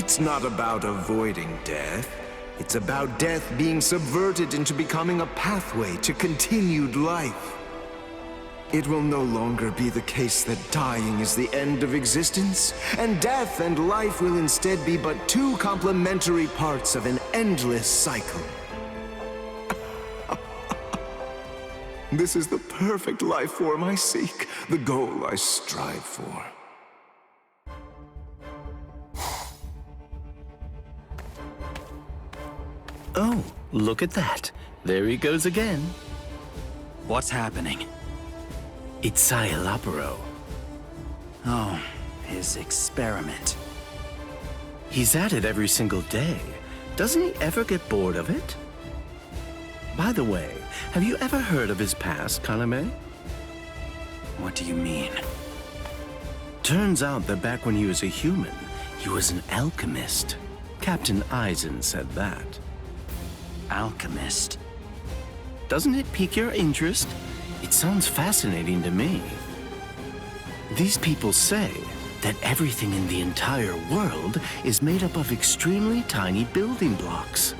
It's not about avoiding death. It's about death being subverted into becoming a pathway to continued life. It will no longer be the case that dying is the end of existence, and death and life will instead be but two complementary parts of an endless cycle. This is the perfect life form I seek, the goal I strive for. Oh, look at that. There he goes again. What's happening? It's Szayelaporro. Oh, his experiment. He's at it every single day. Doesn't he ever get bored of it? By the way, have you ever heard of his past, Kaname? What do you mean? Turns out that back when he was a human, he was an alchemist. Captain Eisen said that. Alchemist? Doesn't it pique your interest? It sounds fascinating to me. These people say that everything in the entire world is made up of extremely tiny building blocks.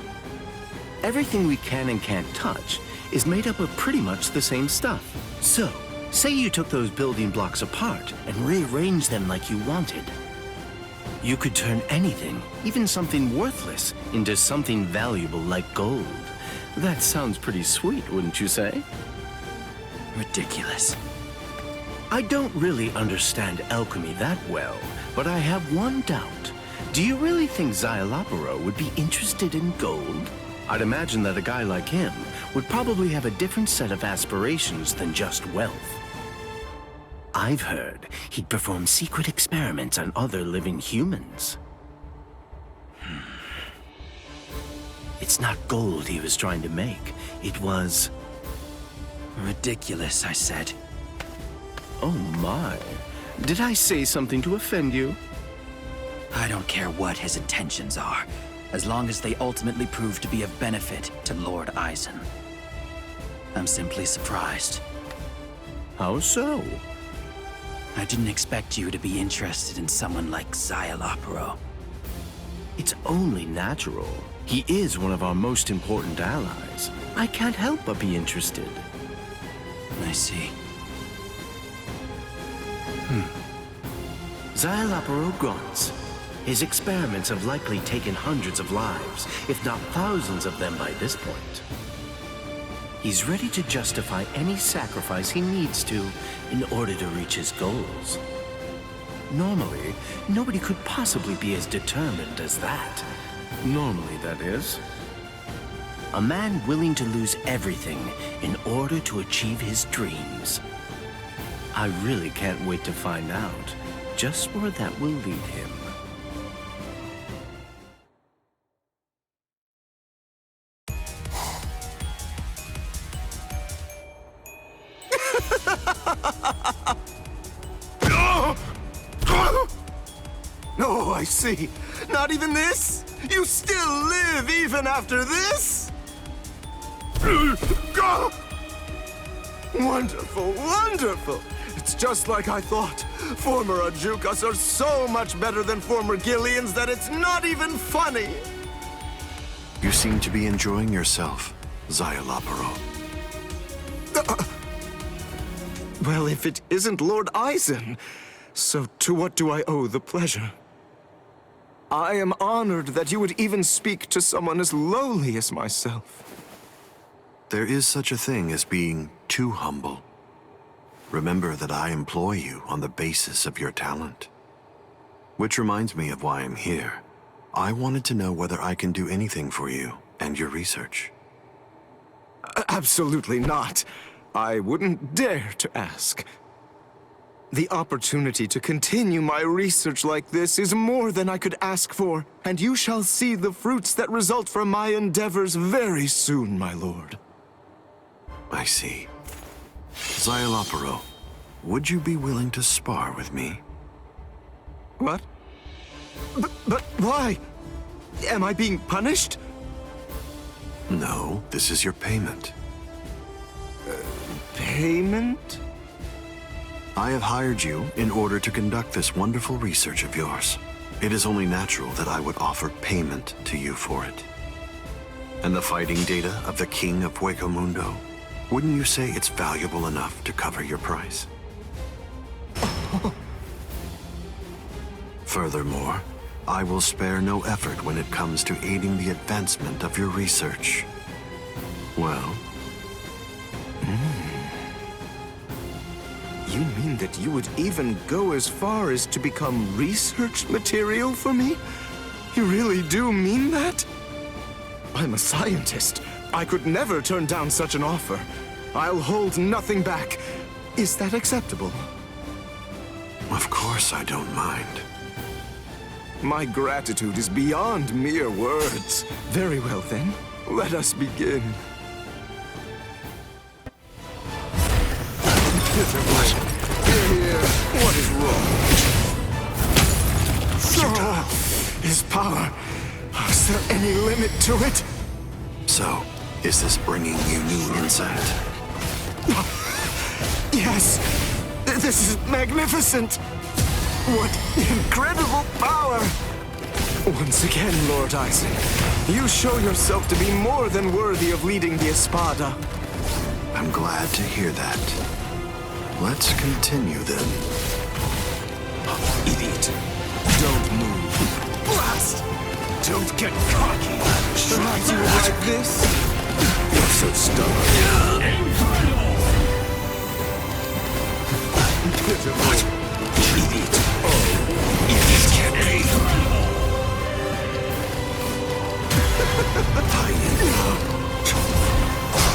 Everything we can and can't touch is made up of pretty much the same stuff. So, say you took those building blocks apart and rearranged them like you wanted. You could turn anything, even something worthless, into something valuable like gold. That sounds pretty sweet, wouldn't you say? Ridiculous. I don't really understand alchemy that well, but I have one doubt. Do you really think Szayelaporro would be interested in gold? I'd imagine that a guy like him would probably have a different set of aspirations than just wealth. I've heard he'd perform secret experiments on other living humans. It's not gold he was trying to make. It was... Ridiculous, I said. Oh my. Did I say something to offend you? I don't care what his intentions are, as long as they ultimately prove to be of benefit to Lord Eisen. I'm simply surprised. How so? I didn't expect you to be interested in someone like Szayelaporro. It's only natural. He is one of our most important allies. I can't help but be interested. I see. Szayelaporro grunts. His experiments have likely taken hundreds of lives, if not thousands of them by this point. He's ready to justify any sacrifice he needs to in order to reach his goals. Normally, nobody could possibly be as determined as that. Normally, that is. A man willing to lose everything in order to achieve his dreams. I really can't wait to find out just where that will lead him. Oh, I see. Not even this? You still live even after this? Wonderful, wonderful. It's just like I thought. Former Ajukas are so much better than former Gillians that it's not even funny. You seem to be enjoying yourself, Szayelaporro. Well, if it isn't Lord Eisen, so to what do I owe the pleasure? I am honored that you would even speak to someone as lowly as myself. There is such a thing as being too humble. Remember that I employ you on the basis of your talent. Which reminds me of why I'm here. I wanted to know whether I can do anything for you and your research. Absolutely not. I wouldn't dare to ask. The opportunity to continue my research like this is more than I could ask for, and you shall see the fruits that result from my endeavors very soon, my lord. I see. Szayelaporro, would you be willing to spar with me? What? But why? Am I being punished? No, this is your payment. Payment? I have hired you in order to conduct this wonderful research of yours. It is only natural that I would offer payment to you for it. And the fighting data of the King of Huecomundo, wouldn't you say it's valuable enough to cover your price? Furthermore, I will spare no effort when it comes to aiding the advancement of your research. Well? You mean that you would even go as far as to become research material for me? You really do mean that? I'm a scientist. I could never turn down such an offer. I'll hold nothing back. Is that acceptable? Of course I don't mind. My gratitude is beyond mere words. Very well then, let us begin. Here, what is wrong? His power. Is there any limit to it? So, is this bringing you new insight? Yes, this is magnificent. What incredible power! Once again, Lord Eisen, you show yourself to be more than worthy of leading the Espada. I'm glad to hear that. Let's continue then. Idiot. Don't move. Blast! Don't get cocky. Perhaps you would like this? You're so stubborn. Pitiful. Idiot. Oh, idiot can't be.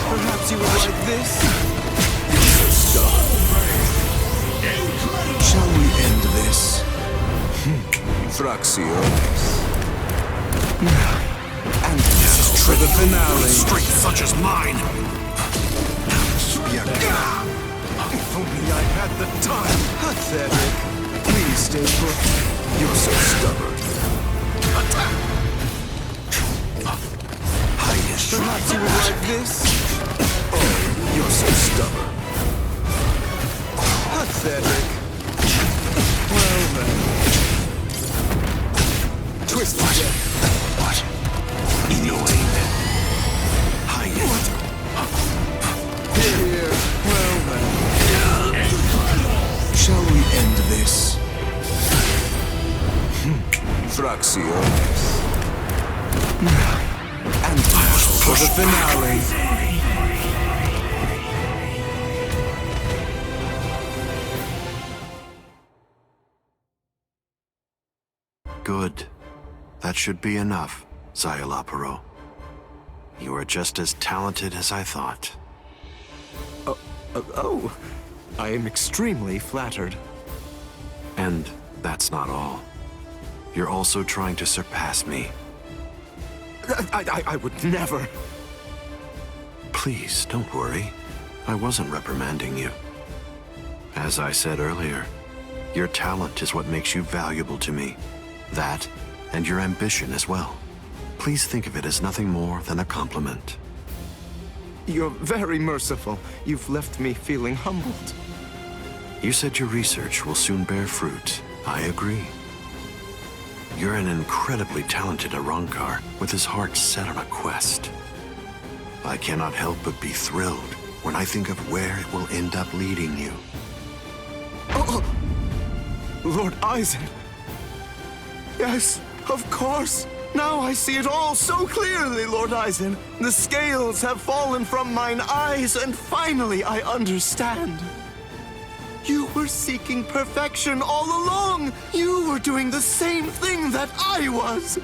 Perhaps you would like this? You're so stubborn. Shall we end this? Thraxiones. And this for the finale. Strength such as mine! If only I had the time. Pathetic. Please stay put. You're so stubborn. Highness. Perhaps you would like this? Oh, you're so stubborn. Pathetic. Well then. Twist it. What? Annoying. Highness. Here. Well then. Shall we end this? Thraxiones. And for the finale. Good. That should be enough, Szayelaporro. You are just as talented as I thought. Oh, I am extremely flattered. And that's not all. You're also trying to surpass me. I would never. Please, don't worry. I wasn't reprimanding you. As I said earlier, your talent is what makes you valuable to me. That, and your ambition as well. Please think of it as nothing more than a compliment. You're very merciful. You've left me feeling humbled. You said your research will soon bear fruit. I agree. You're an incredibly talented Arrancar with his heart set on a quest. I cannot help but be thrilled when I think of where it will end up leading you. Oh, Lord Eisen. Yes, of course. Now I see it all so clearly, Lord Eisen. The scales have fallen from mine eyes, and finally I understand. You were seeking perfection all along. You were doing the same thing that I was.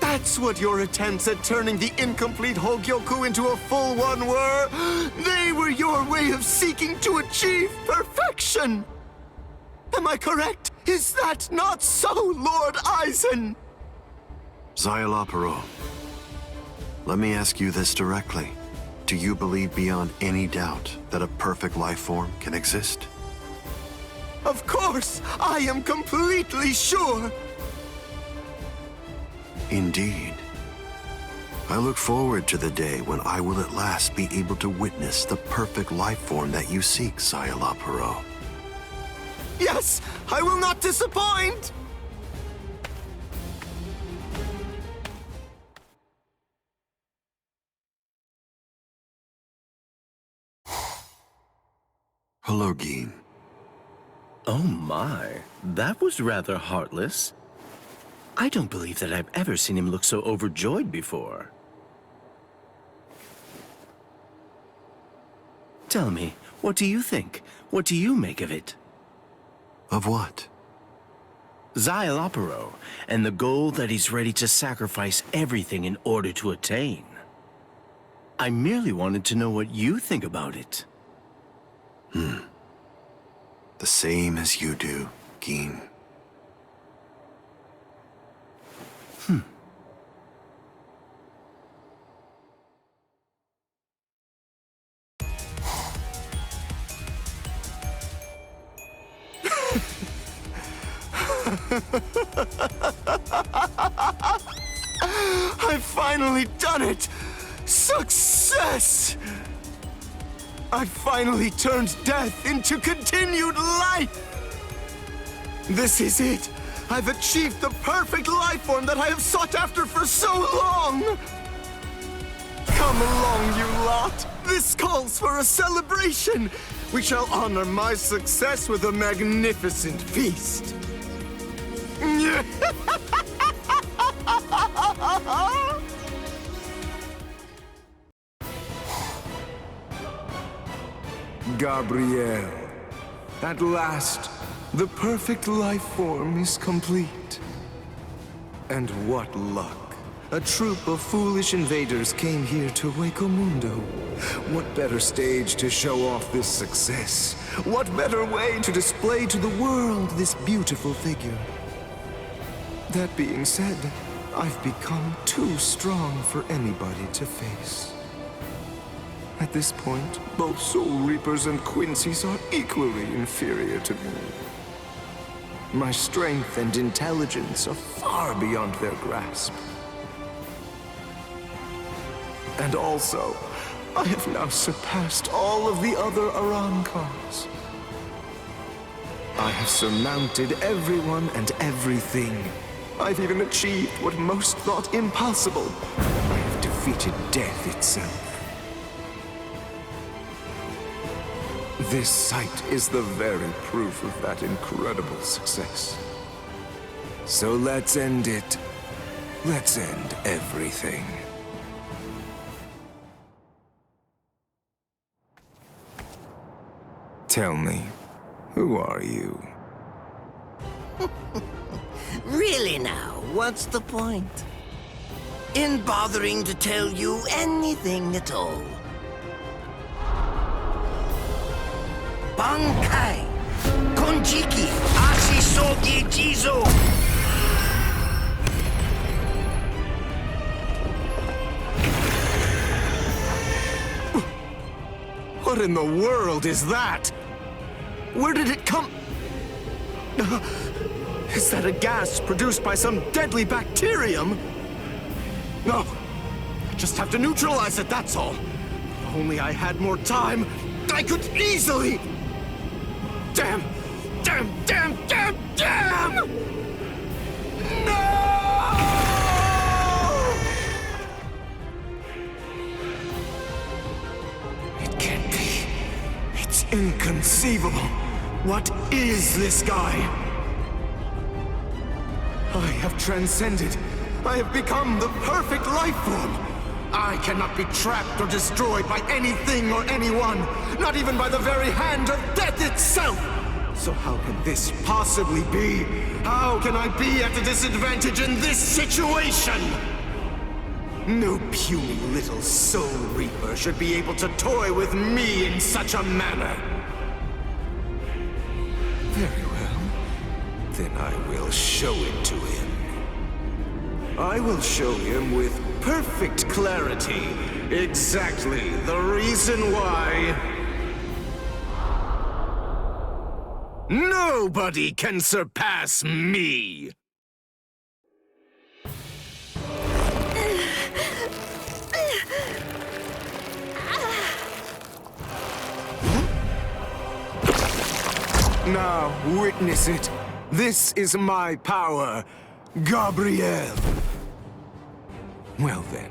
That's what your attempts at turning the incomplete Hogyoku into a full one were. They were your way of seeking to achieve perfection. Am I correct? Is that not so, Lord Eisen? Szayelaporro, let me ask you this directly. Do you believe beyond any doubt that a perfect life form can exist? Of course, I am completely sure. Indeed. I look forward to the day when I will at last be able to witness the perfect life form that you seek, Szayelaporro. Yes, I will not disappoint! Hello, Geen. Oh my, that was rather heartless. I don't believe that I've ever seen him look so overjoyed before. Tell me, what do you think? What do you make of it? Of what? Szayelaporro, and the goal that he's ready to sacrifice everything in order to attain. I merely wanted to know what you think about it. The same as you do, Geen. I've finally done it! Success! I've finally turned death into continued life! This is it! I've achieved the perfect life form that I have sought after for so long! Come along, you lot! This calls for a celebration! We shall honor my success with a magnificent feast! Gabriel, at last, the perfect life form is complete. And what luck. A troop of foolish invaders came here to Hueco Mundo. What better stage to show off this success? What better way to display to the world this beautiful figure? That being said, I've become too strong for anybody to face. At this point, both Soul Reapers and Quincy's are equally inferior to me. My strength and intelligence are far beyond their grasp. And also, I have now surpassed all of the other Arancars. I have surmounted everyone and everything. I've even achieved what most thought impossible. I have defeated death itself. This sight is the very proof of that incredible success. So let's end it. Let's end everything. Tell me, who are you? Really now, what's the point? In bothering to tell you anything at all? Bankai! Konjiki! Ashisogi Jizo! What in the world is that? Where did it come? Is that a gas produced by some deadly bacterium? No, I just have to neutralize it, that's all. If only I had more time, I could easily... Damn! Damn! Damn! Damn! Damn! No! It can't be. It's inconceivable. What is this guy? I have transcended. I have become the perfect life form. I cannot be trapped or destroyed by anything or anyone, not even by the very hand of death itself. So how can this possibly be? How can I be at a disadvantage in this situation? No puny little Soul Reaper should be able to toy with me in such a manner. Very well. Then I will show it to him. I will show him with perfect clarity exactly the reason why nobody can surpass me! Now, witness it. This is my power, Gabriel. Well then,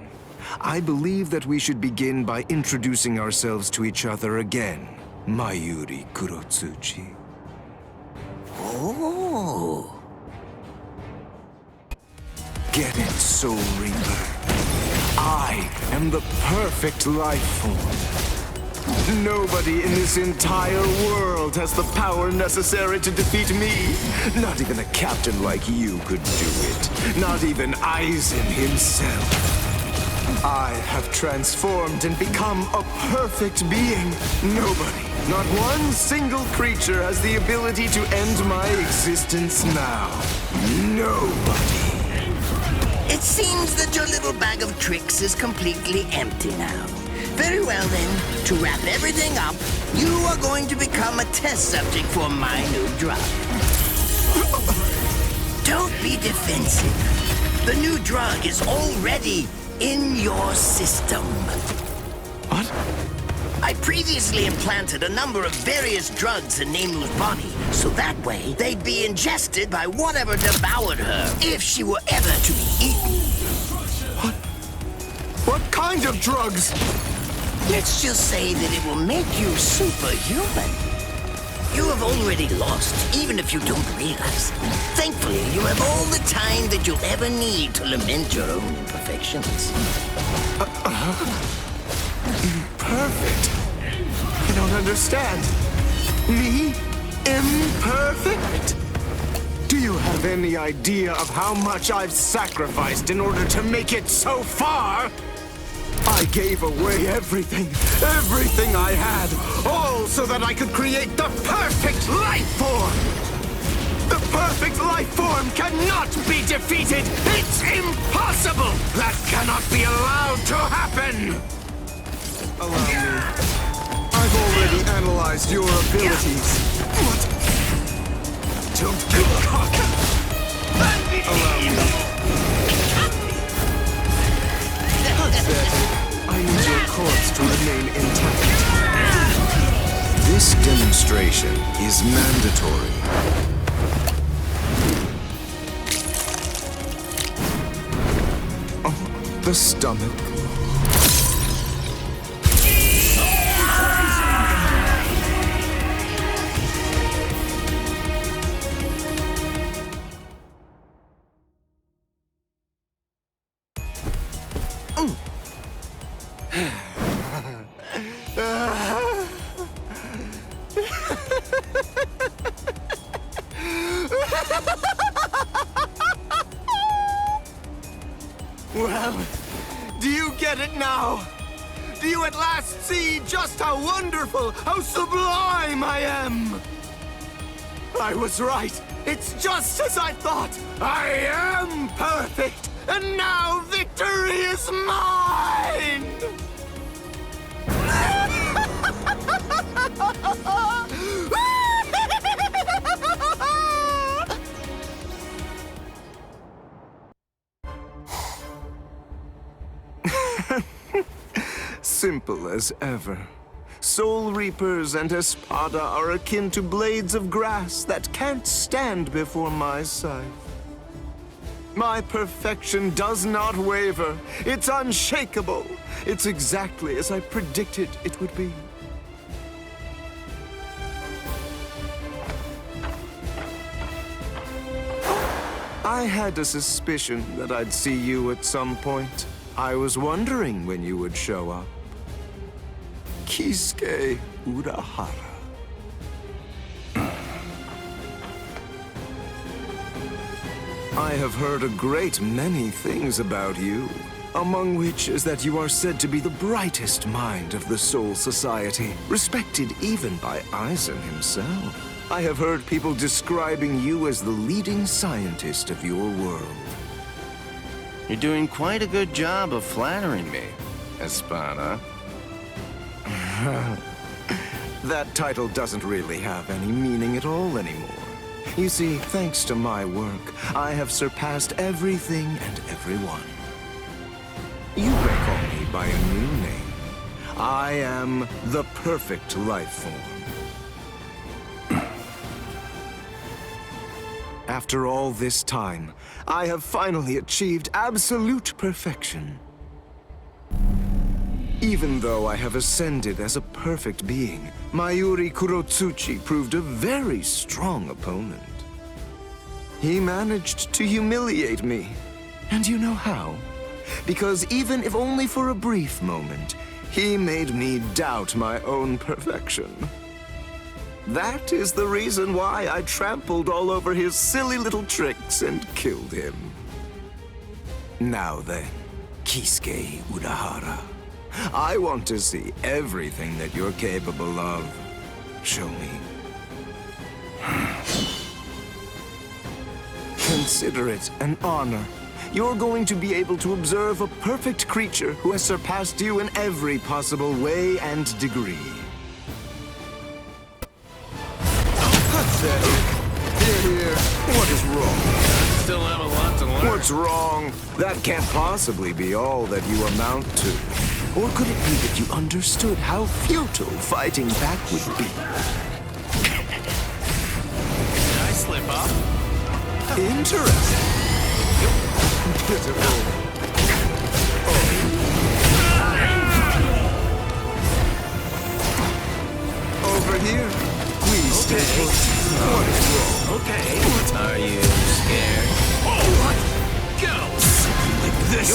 I believe that we should begin by introducing ourselves to each other again, Mayuri Kurotsuchi. Oh. Get it, Soul Reaper. I am the perfect life form. Nobody in this entire world has the power necessary to defeat me. Not even a captain like you could do it. Not even Aizen himself. I have transformed and become a perfect being. Nobody, not one single creature has the ability to end my existence now. Nobody. It seems that your little bag of tricks is completely empty now. Very well then, to wrap everything up, you are going to become a test subject for my new drug. Don't be defensive. The new drug is already in your system. What? I previously implanted a number of various drugs in Nemu's body, so that way they'd be ingested by whatever devoured her, if she were ever to be eaten. What kind of drugs? Let's just say that it will make you superhuman. You have already lost, even if you don't realize it. Thankfully, you have all the time that you'll ever need to lament your own imperfections. Perfect. I don't understand. Me? Imperfect? Do you have any idea of how much I've sacrificed in order to make it so far? I gave away everything I had, all so that I could create the perfect life form! The perfect life form cannot be defeated! It's impossible! That cannot be allowed to happen! Allow me. I've already analyzed your abilities. What? Don't get cocky! Allow me. I need your corpse to remain intact. This demonstration is mandatory. Oh, the stomach. Well, do you get it now? Do you at last see just how wonderful, how sublime I am? I was right. It's just as I thought. I am perfect, and now victory is mine! Simple as ever. Soul Reapers and Espada are akin to blades of grass that can't stand before my scythe. My perfection does not waver. It's unshakable. It's exactly as I predicted it would be. I had a suspicion that I'd see you at some point. I was wondering when you would show up. Kisuke Urahara. I have heard a great many things about you, among which is that you are said to be the brightest mind of the Soul Society, respected even by Aizen himself. I have heard people describing you as the leading scientist of your world. You're doing quite a good job of flattering me, Espada. That title doesn't really have any meaning at all anymore. You see, thanks to my work, I have surpassed everything and everyone. You may call me by a new name. I am the perfect life form. After all this time, I have finally achieved absolute perfection. Even though I have ascended as a perfect being, Mayuri Kurotsuchi proved a very strong opponent. He managed to humiliate me. And you know how? Because even if only for a brief moment, he made me doubt my own perfection. That is the reason why I trampled all over his silly little tricks and killed him. Now then, Kisuke Urahara, I want to see everything that you're capable of. Show me. Consider it an honor. You're going to be able to observe a perfect creature who has surpassed you in every possible way and degree. Pathetic. Here. What is wrong? Still have a lot to learn. What's wrong? That can't possibly be all that you amount to. Or could it be that you understood how futile fighting back would be? Did I slip up? Interesting. Pitiful. Over here. Please stay put. What is wrong? Okay. Are you scared? What? Go! Like this?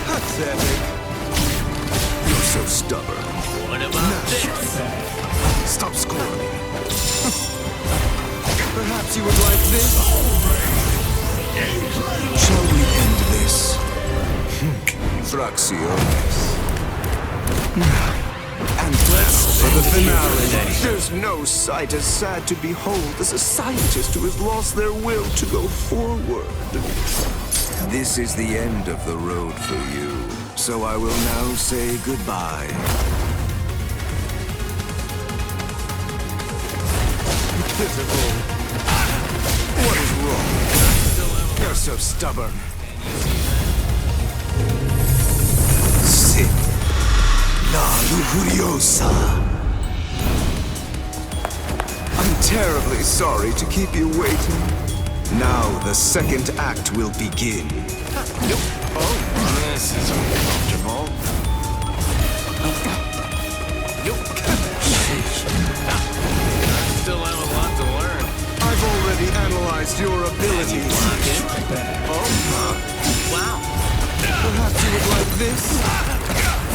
Pathetic. You're so stubborn. What about this? Stop squirming. Perhaps you would like this? Shall we end this? Fracciones. And now for the finale. There's no sight as sad to behold as a scientist who has lost their will to go forward. This is the end of the road for you, so I will now say goodbye. Pitiful. What is wrong? You're so stubborn. Sit. La Lujuriosa. I'm terribly sorry to keep you waiting. Now the second act will begin. Oh, this is uncomfortable. Still have a lot to learn. I've already analyzed your abilities. Oh, Wow. perhaps you would like this?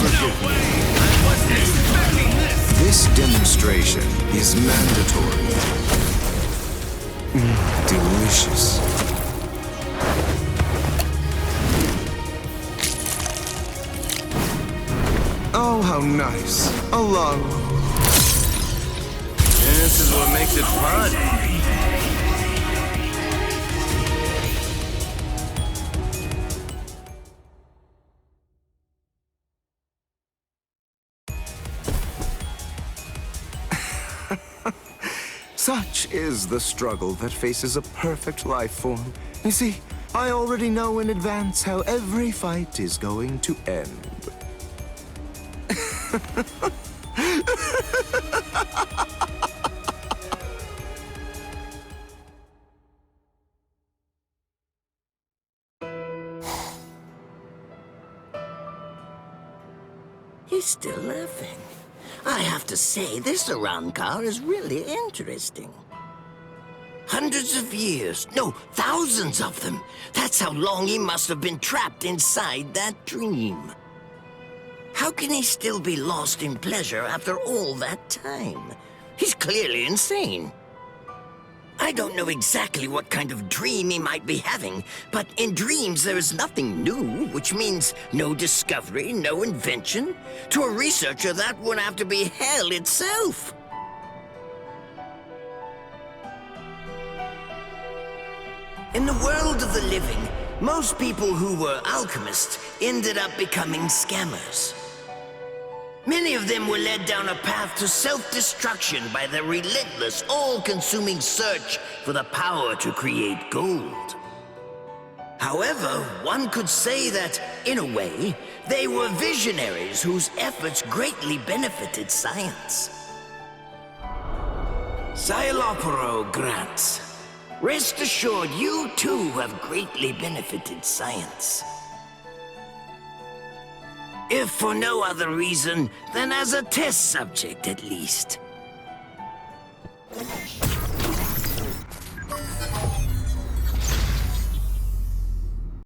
No way! I wasn't expecting this! This demonstration is mandatory. Delicious. Oh, how nice. A lung. This is what makes it fun. Such is the struggle that faces a perfect life form. You see, I already know in advance how every fight is going to end. He's still laughing. I have to say, this around car is really interesting. Hundreds of years, no, thousands of them. That's how long he must have been trapped inside that dream. How can he still be lost in pleasure after all that time? He's clearly insane. I don't know exactly what kind of dream he might be having, but in dreams there is nothing new, which means no discovery, no invention. To a researcher, that would have to be hell itself. In the world of the living, most people who were alchemists ended up becoming scammers. Many of them were led down a path to self-destruction by their relentless, all-consuming search for the power to create gold. However, one could say that, in a way, they were visionaries whose efforts greatly benefited science. Szayelaporro grants. Rest assured, you too have greatly benefited science. If for no other reason than as a test subject, at least.